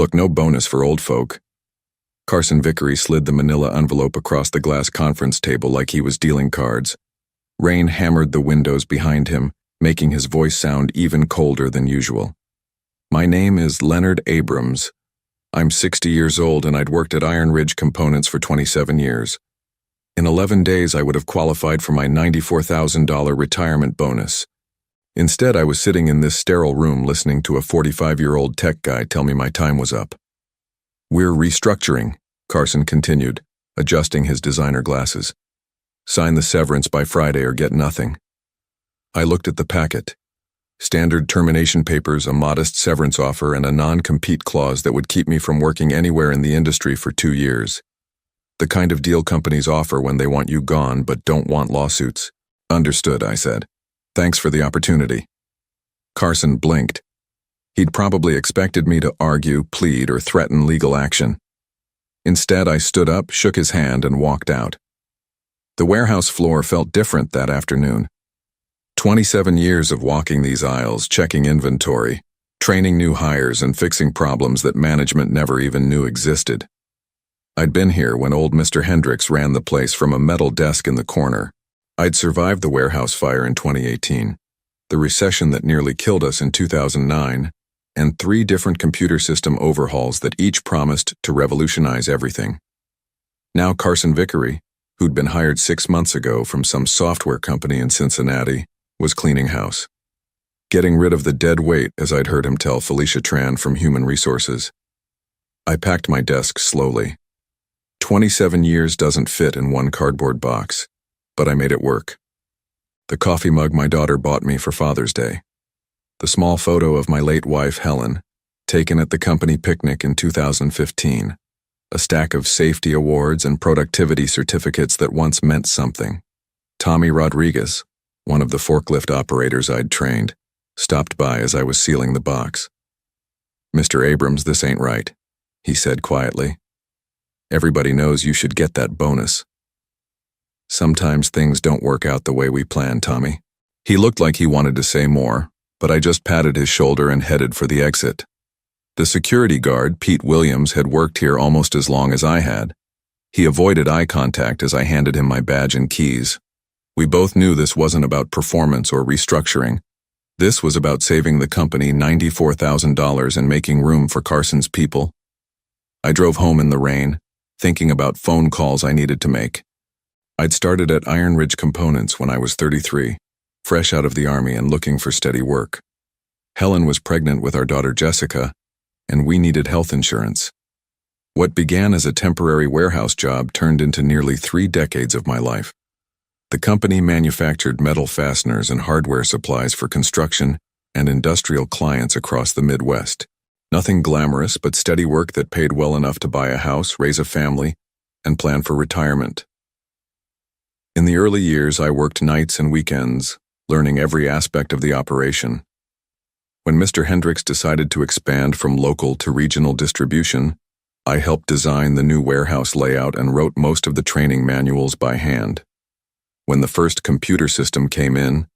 Look, no bonus for old folk. Carson Vickery slid the manila envelope across the glass conference table like he was dealing cards. Rain hammered the windows behind him, making his voice sound even colder than usual. My name is Leonard Abrams. I'm 60 years old and I'd worked at Iron Ridge Components for 27 years. In 11 days I would have qualified for my $94,000 retirement bonus. Instead, I was sitting in this sterile room listening to a 45-year-old tech guy tell me my time was up. We're restructuring, Carson continued, adjusting his designer glasses. Sign the severance by Friday or get nothing. I looked at the packet. Standard termination papers, a modest severance offer, and a non-compete clause that would keep me from working anywhere in the industry for 2 years. The kind of deal companies offer when they want you gone but don't want lawsuits. Understood, I said. Thanks for the opportunity. Carson blinked. He'd probably expected me to argue, plead, or threaten legal action. Instead, I stood up, shook his hand, and walked out. The warehouse floor felt different that afternoon. 27 years of walking these aisles, checking inventory, training new hires, and fixing problems that management never even knew existed. I'd been here when old Mr. Hendricks ran the place from a metal desk in the corner. I'd survived the warehouse fire in 2018, the recession that nearly killed us in 2009, and 3 different computer system overhauls that each promised to revolutionize everything. Now Carson Vickery, who'd been hired 6 months ago from some software company in Cincinnati, was cleaning house. Getting rid of the dead weight, as I'd heard him tell Felicia Tran from Human Resources. I packed my desk slowly. 27 years doesn't fit in one cardboard box, but I made it work. The coffee mug my daughter bought me for Father's Day. The small photo of my late wife, Helen, taken at the company picnic in 2015. A stack of safety awards and productivity certificates that once meant something. Tommy Rodriguez, one of the forklift operators I'd trained, stopped by as I was sealing the box. "Mr. Abrams, this ain't right," he said quietly. "Everybody knows you should get that bonus." "Sometimes things don't work out the way we plan, Tommy." He looked like he wanted to say more, but I just patted his shoulder and headed for the exit. The security guard, Pete Williams, had worked here almost as long as I had. He avoided eye contact as I handed him my badge and keys. We both knew this wasn't about performance or restructuring. This was about saving the company $94,000 and making room for Carson's people. I drove home in the rain, thinking about phone calls I needed to make. I'd started at Iron Ridge Components when I was 33, fresh out of the Army and looking for steady work. Helen was pregnant with our daughter Jessica, and we needed health insurance. What began as a temporary warehouse job turned into nearly 3 decades of my life. The company manufactured metal fasteners and hardware supplies for construction and industrial clients across the Midwest. Nothing glamorous, but steady work that paid well enough to buy a house, raise a family, and plan for retirement. In the early years, I worked nights and weekends, learning every aspect of the operation. When Mr. Hendricks decided to expand from local to regional distribution, I helped design the new warehouse layout and wrote most of the training manuals by hand. When the first computer system came in,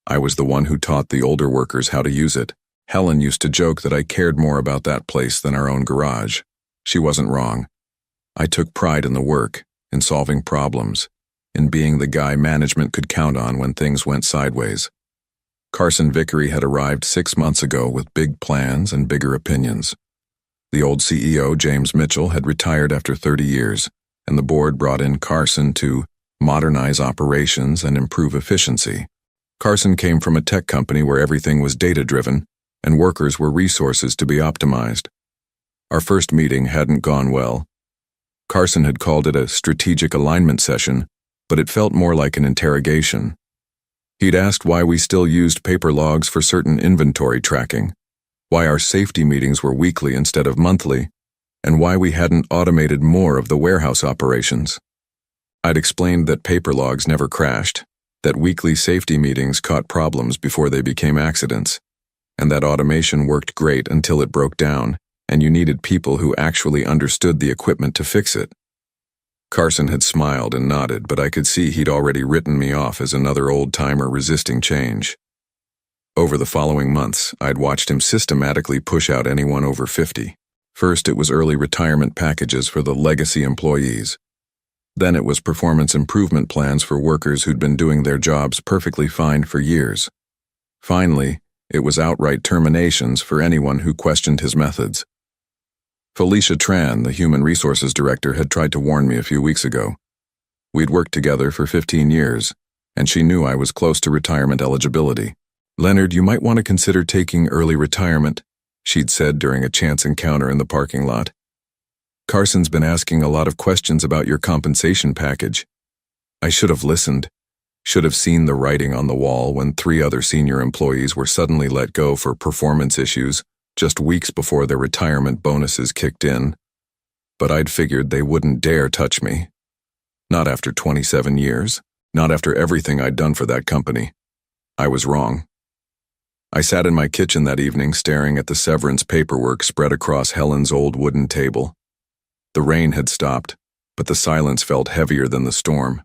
I was the one who taught the older workers how to use it. Helen used to joke that I cared more about that place than our own garage. She wasn't wrong. I took pride in the work, in solving problems, in being the guy management could count on when things went sideways. Carson Vickery had arrived 6 months ago with big plans and bigger opinions. The old CEO, James Mitchell, had retired after 30 years, and the board brought in Carson to modernize operations and improve efficiency. Carson came from a tech company where everything was data-driven, and workers were resources to be optimized. Our first meeting hadn't gone well. Carson had called it a strategic alignment session, but it felt more like an interrogation. He'd asked why we still used paper logs for certain inventory tracking, why our safety meetings were weekly instead of monthly, and why we hadn't automated more of the warehouse operations. I'd explained that paper logs never crashed, that weekly safety meetings caught problems before they became accidents, and that automation worked great until it broke down, and you needed people who actually understood the equipment to fix it. Carson had smiled and nodded, but I could see he'd already written me off as another old-timer resisting change. Over the following months, I'd watched him systematically push out anyone over 50. First, it was early retirement packages for the legacy employees. Then it was performance improvement plans for workers who'd been doing their jobs perfectly fine for years. Finally, it was outright terminations for anyone who questioned his methods. Felicia Tran, the human resources director, had tried to warn me a few weeks ago. We'd worked together for 15 years, and she knew I was close to retirement eligibility. "Leonard, you might want to consider taking early retirement," she'd said during a chance encounter in the parking lot. "Carson's been asking a lot of questions about your compensation package." I should have listened, should have seen the writing on the wall when 3 other senior employees were suddenly let go for performance issues just weeks before their retirement bonuses kicked in. But I'd figured they wouldn't dare touch me. Not after 27 years, not after everything I'd done for that company. I was wrong. I sat in my kitchen that evening staring at the severance paperwork spread across Helen's old wooden table. The rain had stopped, but the silence felt heavier than the storm.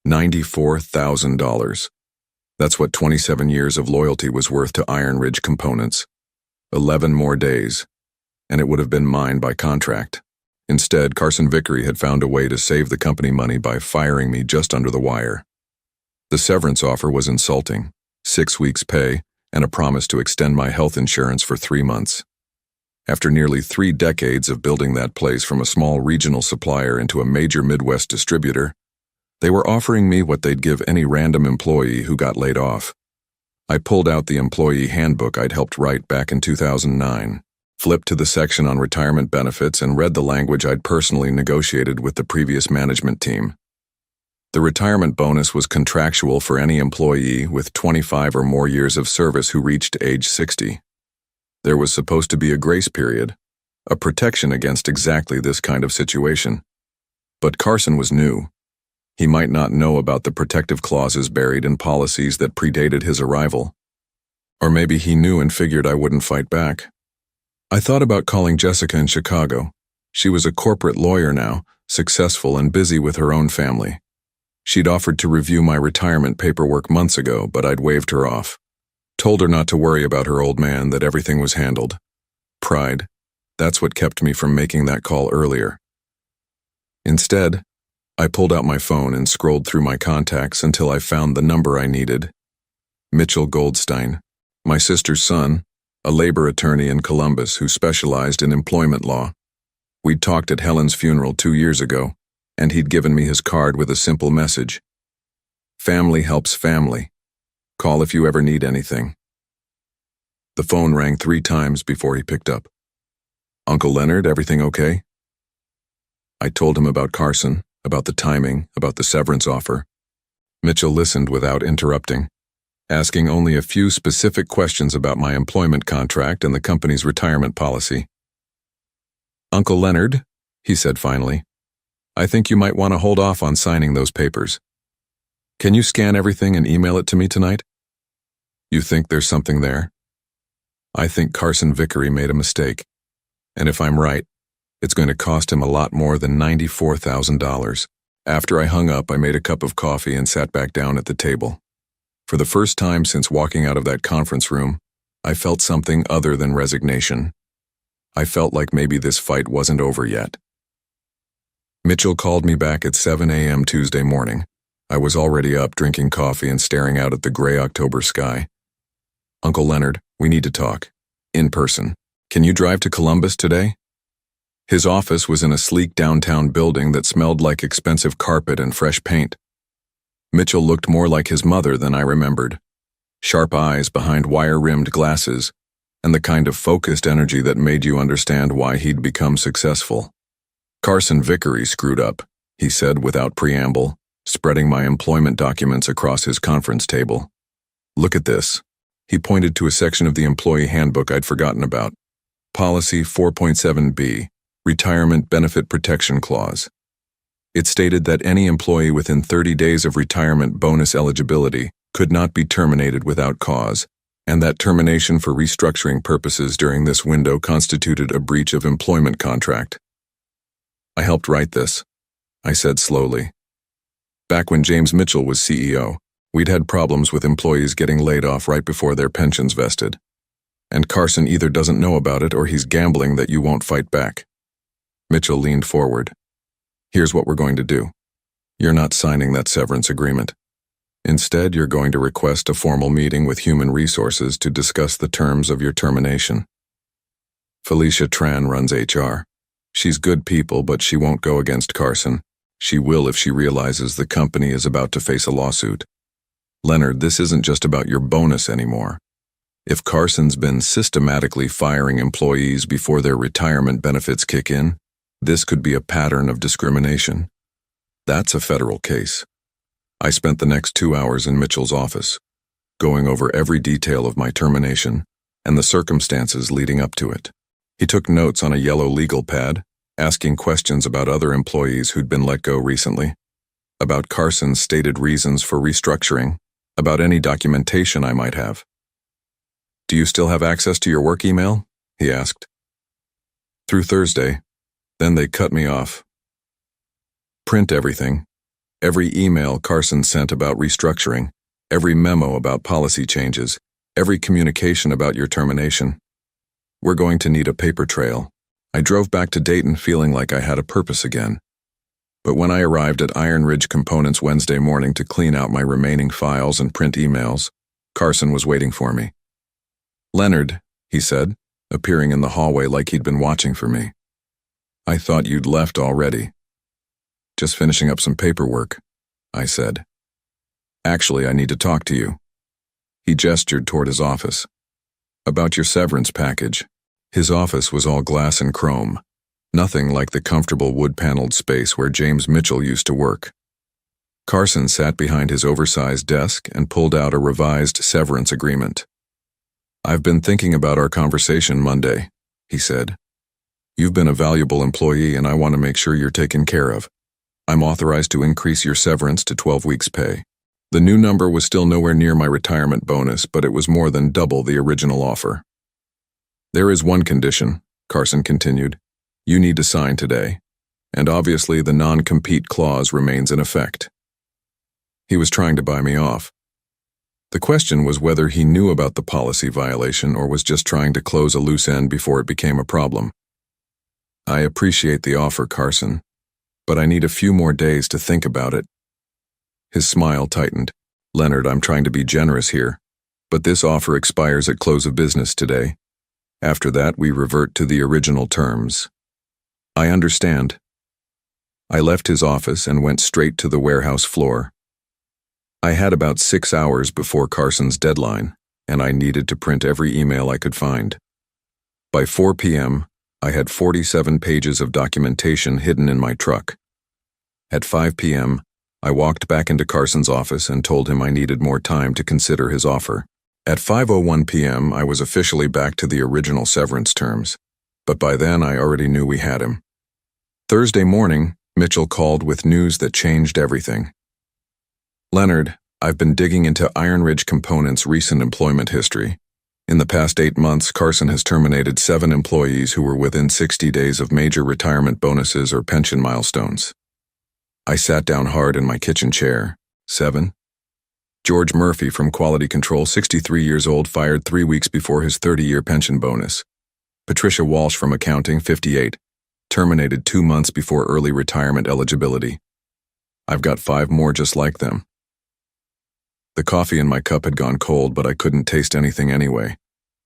$94,000. That's what 27 years of loyalty was worth to Iron Ridge Components. 11 more days, and it would have been mine by contract. Instead, Carson Vickery had found a way to save the company money by firing me just under the wire. The severance offer was insulting: 6 weeks' pay and a promise to extend my health insurance for 3 months. After nearly 3 decades of building that place from a small regional supplier into a major Midwest distributor, they were offering me what they'd give any random employee who got laid off. I pulled out the employee handbook I'd helped write back in 2009, flipped to the section on retirement benefits, and read the language I'd personally negotiated with the previous management team. The retirement bonus was contractual for any employee with 25 or more years of service who reached age 60. There was supposed to be a grace period, a protection against exactly this kind of situation. But Carson was new. He might not know about the protective clauses buried in policies that predated his arrival. Or maybe he knew and figured I wouldn't fight back. I thought about calling Jessica in Chicago. She was a corporate lawyer now, successful and busy with her own family. She'd offered to review my retirement paperwork months ago, but I'd waved her off. Told her not to worry about her old man, that everything was handled. Pride. That's what kept me from making that call earlier. Instead, I pulled out my phone and scrolled through my contacts until I found the number I needed. Mitchell Goldstein, my sister's son, a labor attorney in Columbus who specialized in employment law. We'd talked at Helen's funeral 2 years ago, and he'd given me his card with a simple message: "Family helps family. Call if you ever need anything." The phone rang 3 times before he picked up. "Uncle Leonard, everything okay?" I told him about Carson, about the timing, about the severance offer. Mitchell listened without interrupting, asking only a few specific questions about my employment contract and the company's retirement policy. "Uncle Leonard," he said finally, "I think you might want to hold off on signing those papers. Can you scan everything and email it to me tonight?" "You think there's something there?" "I think Carson Vickery made a mistake. And if I'm right, it's going to cost him a lot more than $94,000. After I hung up, I made a cup of coffee and sat back down at the table. For the first time since walking out of that conference room, I felt something other than resignation. I felt like maybe this fight wasn't over yet. Mitchell called me back at 7 a.m. Tuesday morning. I was already up drinking coffee and staring out at the gray October sky. "Uncle Leonard, we need to talk. In person. Can you drive to Columbus today?" His office was in a sleek downtown building that smelled like expensive carpet and fresh paint. Mitchell looked more like his mother than I remembered. Sharp eyes behind wire-rimmed glasses, and the kind of focused energy that made you understand why he'd become successful. "Carson Vickery screwed up," he said without preamble, spreading my employment documents across his conference table. "Look at this." He pointed to a section of the employee handbook I'd forgotten about. Policy 4.7b, Retirement Benefit Protection Clause. It stated that any employee within 30 days of retirement bonus eligibility could not be terminated without cause, and that termination for restructuring purposes during this window constituted a breach of employment contract. "I helped write this," I said slowly. "Back when James Mitchell was CEO, we'd had problems with employees getting laid off right before their pensions vested. And Carson either doesn't know about it or he's gambling that you won't fight back. Mitchell leaned forward. Here's what we're going to do. You're not signing that severance agreement. Instead, you're going to request a formal meeting with Human Resources to discuss the terms of your termination. Felicia Tran runs HR. She's good people, but she won't go against Carson. She will if she realizes the company is about to face a lawsuit. Leonard, this isn't just about your bonus anymore. If Carson's been systematically firing employees before their retirement benefits kick in, this could be a pattern of discrimination. That's a federal case. I spent the next 2 hours in Mitchell's office, going over every detail of my termination and the circumstances leading up to it. He took notes on a yellow legal pad, asking questions about other employees who'd been let go recently, about Carson's stated reasons for restructuring, about any documentation I might have. Do you still have access to your work email? He asked. Through Thursday. Then they cut me off. Print everything. Every email Carson sent about restructuring, every memo about policy changes, every communication about your termination. We're going to need a paper trail. I drove back to Dayton feeling like I had a purpose again. But when I arrived at Iron Ridge Components Wednesday morning to clean out my remaining files and print emails, Carson was waiting for me. Leonard, he said, appearing in the hallway like he'd been watching for me. I thought you'd left already. Just finishing up some paperwork, I said. Actually, I need to talk to you. He gestured toward his office. About your severance package. His office was all glass and chrome, nothing like the comfortable wood-paneled space where James Mitchell used to work. Carson sat behind his oversized desk and pulled out a revised severance agreement. I've been thinking about our conversation Monday, he said. You've been a valuable employee and I want to make sure you're taken care of. I'm authorized to increase your severance to 12 weeks' pay. The new number was still nowhere near my retirement bonus, but it was more than double the original offer. There is one condition, Carson continued. You need to sign today, and obviously the non-compete clause remains in effect. He was trying to buy me off. The question was whether he knew about the policy violation or was just trying to close a loose end before it became a problem. I appreciate the offer, Carson, but I need a few more days to think about it. His smile tightened. Leonard, I'm trying to be generous here, but this offer expires at close of business today. After that, we revert to the original terms. I understand. I left his office and went straight to the warehouse floor. I had about 6 hours before Carson's deadline, and I needed to print every email I could find. By 4 p.m., I had 47 pages of documentation hidden in my truck. At 5 p.m., I walked back into Carson's office and told him I needed more time to consider his offer. At 5:01 p.m., I was officially back to the original severance terms, but by then I already knew we had him. Thursday morning, Mitchell called with news that changed everything. Leonard, I've been digging into Iron Ridge Components' recent employment history. In the past 8 months, Carson has terminated 7 employees who were within 60 days of major retirement bonuses or pension milestones. I sat down hard in my kitchen chair. 7? George Murphy from Quality Control, 63 years old, fired 3 weeks before his 30-year pension bonus. Patricia Walsh from Accounting, 58, terminated 2 months before early retirement eligibility. I've got 5 more just like them. The coffee in my cup had gone cold, but I couldn't taste anything anyway.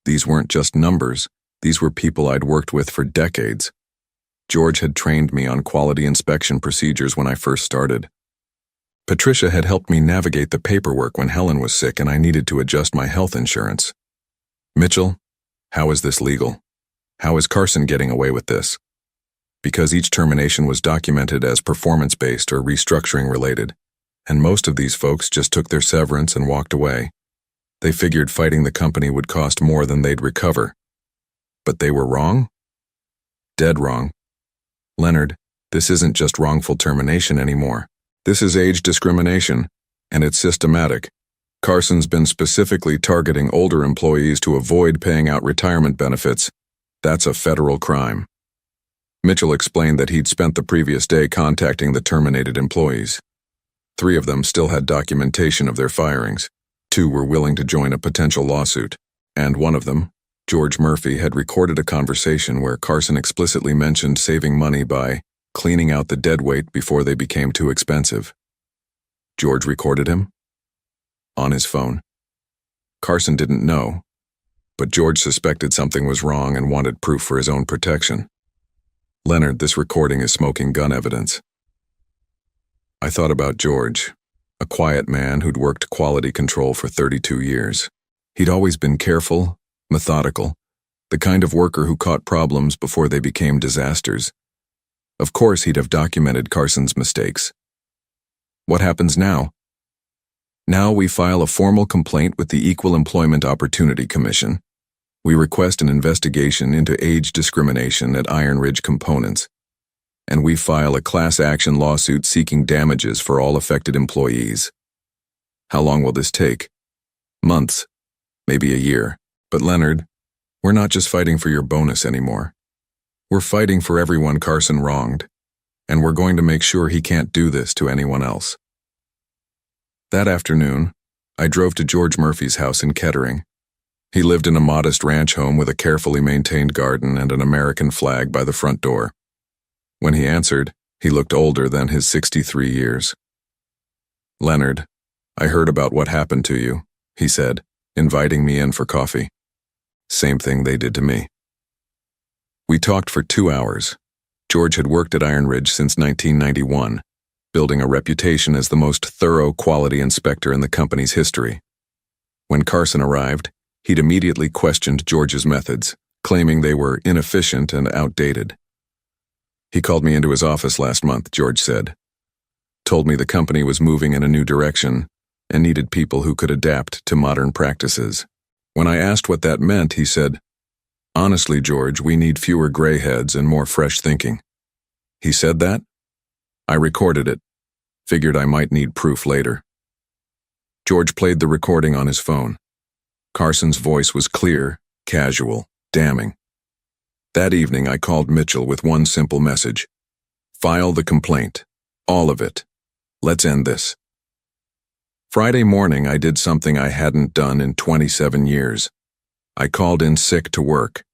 These weren't just numbers. These were people I'd worked with for decades. George had trained me on quality inspection procedures when I first started. Patricia had helped me navigate the paperwork when Helen was sick and I needed to adjust my health insurance. Mitchell, how is this legal? How is Carson getting away with this? Because each termination was documented as performance-based or restructuring-related, and most of these folks just took their severance and walked away. They figured fighting the company would cost more than they'd recover. But they were wrong? Dead wrong. Leonard, this isn't just wrongful termination anymore. This is age discrimination, and it's systematic. Carson's been specifically targeting older employees to avoid paying out retirement benefits. That's a federal crime. Mitchell explained that he'd spent the previous day contacting the terminated employees. 3 of them still had documentation of their firings. 2 were willing to join a potential lawsuit, and one of them, George Murphy had recorded a conversation where Carson explicitly mentioned saving money by cleaning out the deadweight before they became too expensive. George recorded him? On his phone. Carson didn't know, but George suspected something was wrong and wanted proof for his own protection. Leonard, this recording is smoking gun evidence. I thought about George, a quiet man who'd worked quality control for 32 years. He'd always been careful, methodical, the kind of worker who caught problems before they became disasters. Of course, he'd have documented Carson's mistakes. What happens now? Now we file a formal complaint with the Equal Employment Opportunity Commission. We request an investigation into age discrimination at Iron Ridge Components, and we file a class action lawsuit seeking damages for all affected employees. How long will this take? Months, maybe a year. But Leonard, we're not just fighting for your bonus anymore. We're fighting for everyone Carson wronged, and we're going to make sure he can't do this to anyone else. That afternoon, I drove to George Murphy's house in Kettering. He lived in a modest ranch home with a carefully maintained garden and an American flag by the front door. When he answered, he looked older than his 63 years. "Leonard, I heard about what happened to you," he said, inviting me in for coffee. Same thing they did to me. We talked for 2 hours. George had worked at Iron Ridge since 1991, building a reputation as the most thorough quality inspector in the company's history. When Carson arrived, he'd immediately questioned George's methods, claiming they were inefficient and outdated. "He called me into his office last month," George said. "Told me the company was moving in a new direction and needed people who could adapt to modern practices. When I asked what that meant, he said, 'Honestly, George, we need fewer gray heads and more fresh thinking.'" He said that? I recorded it. Figured I might need proof later. George played the recording on his phone. Carson's voice was clear, casual, damning. That evening, I called Mitchell with one simple message. "File the complaint. All of it. Let's end this." Friday morning, I did something I hadn't done in 27 years. I called in sick to work.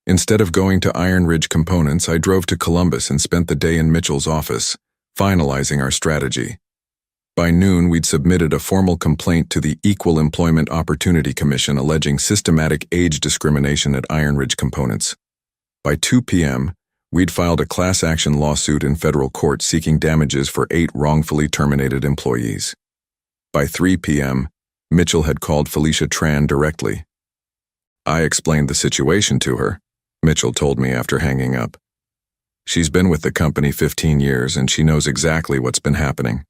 Instead of going to Iron Ridge Components, I drove to Columbus and spent the day in Mitchell's office, finalizing our strategy. By noon, we'd submitted a formal complaint to the Equal Employment Opportunity Commission alleging systematic age discrimination at Iron Ridge Components. By 2 p.m., we'd filed a class action lawsuit in federal court seeking damages for 8 wrongfully terminated employees. By 3 p.m., Mitchell had called Felicia Tran directly. I explained the situation to her, Mitchell told me after hanging up. She's been with the company 15 years and she knows exactly what's been happening.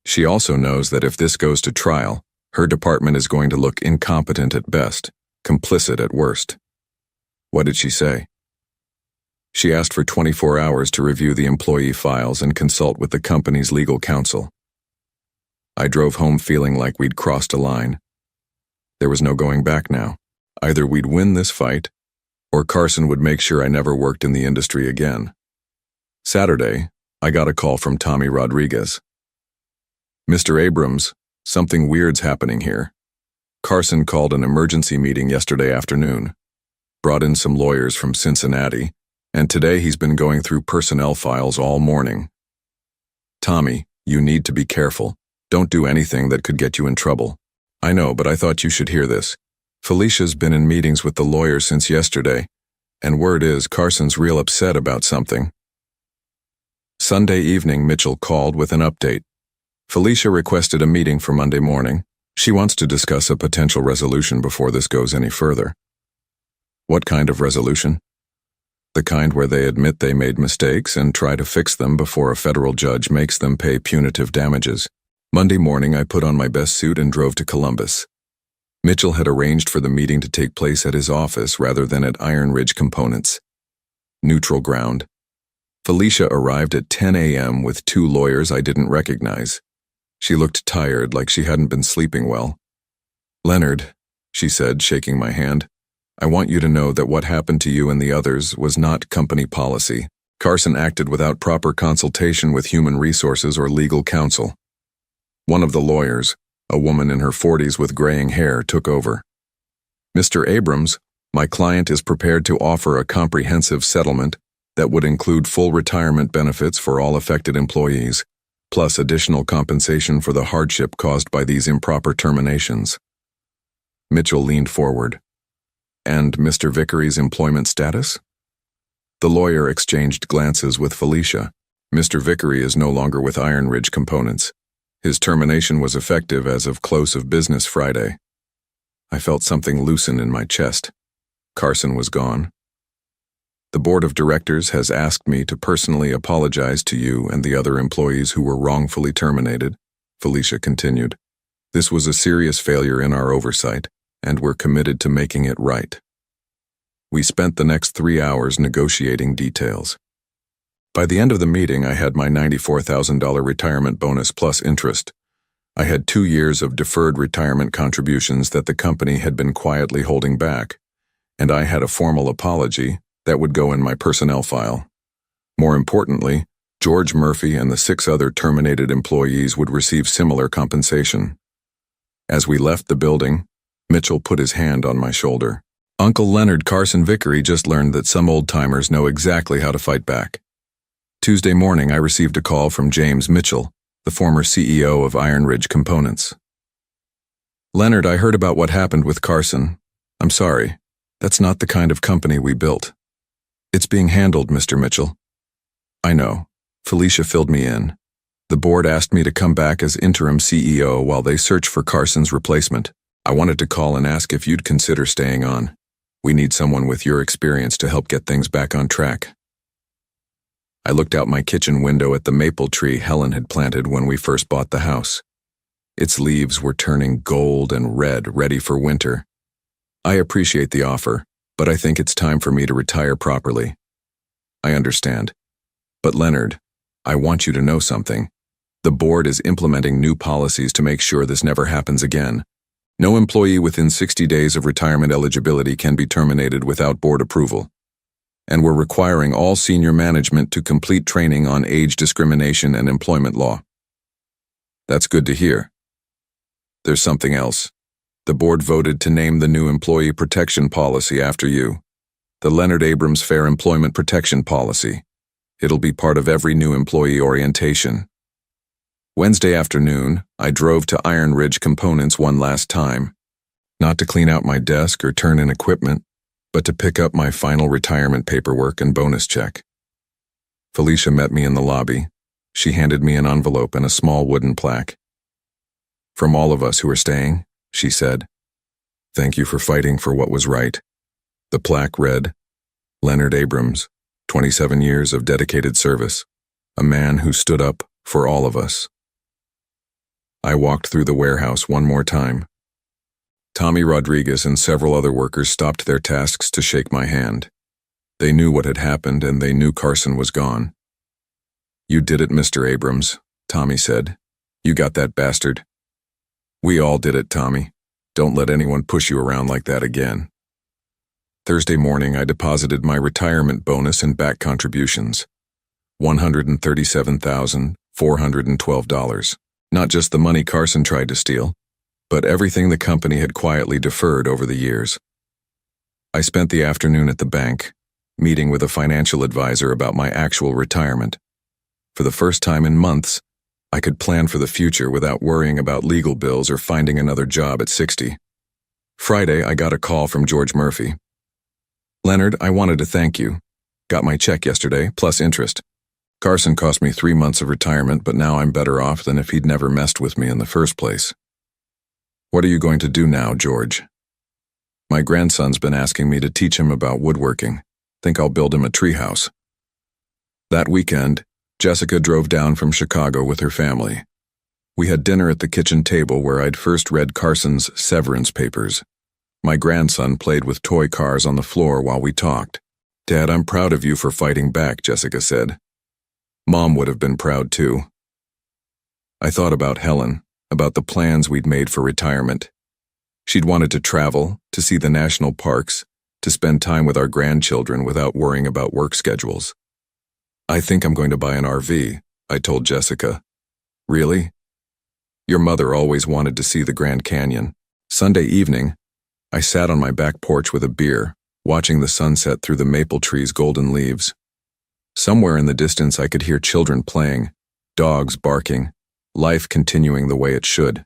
She also knows that if this goes to trial, her department is going to look incompetent at best, complicit at worst. What did she say? She asked for 24 hours to review the employee files and consult with the company's legal counsel. I drove home feeling like we'd crossed a line. There was no going back now. Either we'd win this fight, or Carson would make sure I never worked in the industry again. Saturday, I got a call from Tommy Rodriguez. "Mr. Abrams, something weird's happening here. Carson called an emergency meeting yesterday afternoon, brought in some lawyers from Cincinnati, and today he's been going through personnel files all morning. Tommy, you need to be careful. Don't do anything that could get you in trouble. I know, but I thought you should hear this. Felicia's been in meetings with the lawyers since yesterday, and word is Carson's real upset about something." Sunday evening, Mitchell called with an update. Felicia requested a meeting for Monday morning. She wants to discuss a potential resolution before this goes any further. What kind of resolution? The kind where they admit they made mistakes and try to fix them before a federal judge makes them pay punitive damages. Monday morning, I put on my best suit and drove to Columbus. Mitchell had arranged for the meeting to take place at his office rather than at Iron Ridge Components. Neutral ground. Felicia arrived at 10 a.m. with 2 lawyers I didn't recognize. She looked tired, like she hadn't been sleeping well. "Leonard," she said, shaking my hand, "I want you to know that what happened to you and the others was not company policy. Carson acted without proper consultation with human resources or legal counsel." One of the lawyers, a woman in her 40s with graying hair, took over. "Mr. Abrams, My client is prepared to offer a comprehensive settlement that would include full retirement benefits for all affected employees, plus additional compensation for the hardship caused by these improper terminations. Mitchell leaned forward. And Mr. Vickery's employment status? The lawyer exchanged glances with Felicia. Mr. Vickery is no longer with Iron Ridge Components. His termination was effective as of close of business Friday. I felt something loosen in my chest. Carson was gone. The board of directors has asked me to personally apologize to you and the other employees who were wrongfully terminated, Felicia continued. This was a serious failure in our oversight, and we're committed to making it right. We spent the next 3 hours negotiating details. By the end of the meeting, I had my $94,000 retirement bonus plus interest. I had 2 years of deferred retirement contributions that the company had been quietly holding back, and I had a formal apology that would go in my personnel file. More importantly, George Murphy and the 6 other terminated employees would receive similar compensation. As we left the building, Mitchell put his hand on my shoulder. Uncle Leonard Carson Vickery just learned that some old-timers know exactly how to fight back. Tuesday morning, I received a call from James Mitchell, the former CEO of Iron Ridge Components. Leonard, I heard about what happened with Carson. I'm sorry. That's not the kind of company we built. It's being handled, Mr. Mitchell. I know. Felicia filled me in. The board asked me to come back as interim CEO while they search for Carson's replacement. I wanted to call and ask if you'd consider staying on. We need someone with your experience to help get things back on track. I looked out my kitchen window at the maple tree Helen had planted when we first bought the house. Its leaves were turning gold and red, ready for winter. I appreciate the offer, but I think it's time for me to retire properly. I understand. But Leonard, I want you to know something. The board is implementing new policies to make sure this never happens again. No employee within 60 days of retirement eligibility can be terminated without board approval. And we're requiring all senior management to complete training on age discrimination and employment law. That's good to hear. There's something else. The board voted to name the new employee protection policy after you. The Leonard Abrams Fair Employment Protection Policy. It'll be part of every new employee orientation. Wednesday afternoon, I drove to Iron Ridge Components one last time. Not to clean out my desk or turn in equipment, but to pick up my final retirement paperwork and bonus check. Felicia met me in the lobby. She handed me an envelope and a small wooden plaque. From all of us who are staying, she said, thank you for fighting for what was right. The plaque read, Leonard Abrams, 27 years of dedicated service, a man who stood up for all of us. I walked through the warehouse one more time. Tommy Rodriguez and several other workers stopped their tasks to shake my hand. They knew what had happened and they knew Carson was gone. You did it, Mr. Abrams, Tommy said. You got that bastard. We all did it, Tommy. Don't let anyone push you around like that again. Thursday morning, I deposited my retirement bonus and back contributions. $137,412. Not just the money Carson tried to steal, but everything the company had quietly deferred over the years. I spent the afternoon at the bank, meeting with a financial advisor about my actual retirement. For the first time in months, I could plan for the future without worrying about legal bills or finding another job at 60. Friday, I got a call from George Murphy. Leonard, I wanted to thank you. Got my check yesterday, plus interest. Carson cost me 3 months of retirement, but now I'm better off than if he'd never messed with me in the first place. What are you going to do now, George? My grandson's been asking me to teach him about woodworking. Think I'll build him a treehouse. That weekend, Jessica drove down from Chicago with her family. We had dinner at the kitchen table where I'd first read Carson's severance papers. My grandson played with toy cars on the floor while we talked. Dad, I'm proud of you for fighting back, Jessica said. Mom would have been proud too. I thought about Helen, about the plans we'd made for retirement. She'd wanted to travel, to see the national parks, to spend time with our grandchildren without worrying about work schedules. I think I'm going to buy an RV, I told Jessica. Really? Your mother always wanted to see the Grand Canyon. Sunday evening, I sat on my back porch with a beer, watching the sunset through the maple tree's golden leaves. Somewhere in the distance I could hear children playing, dogs barking, life continuing the way it should.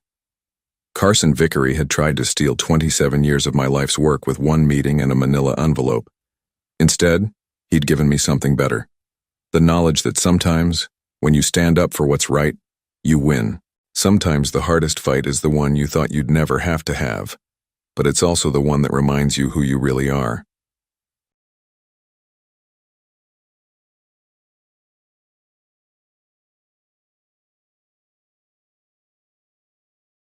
Carson Vickery had tried to steal 27 years of my life's work with one meeting and a manila envelope. Instead, he'd given me something better. The knowledge that sometimes, when you stand up for what's right, you win. Sometimes the hardest fight is the one you thought you'd never have to have, but it's also the one that reminds you who you really are.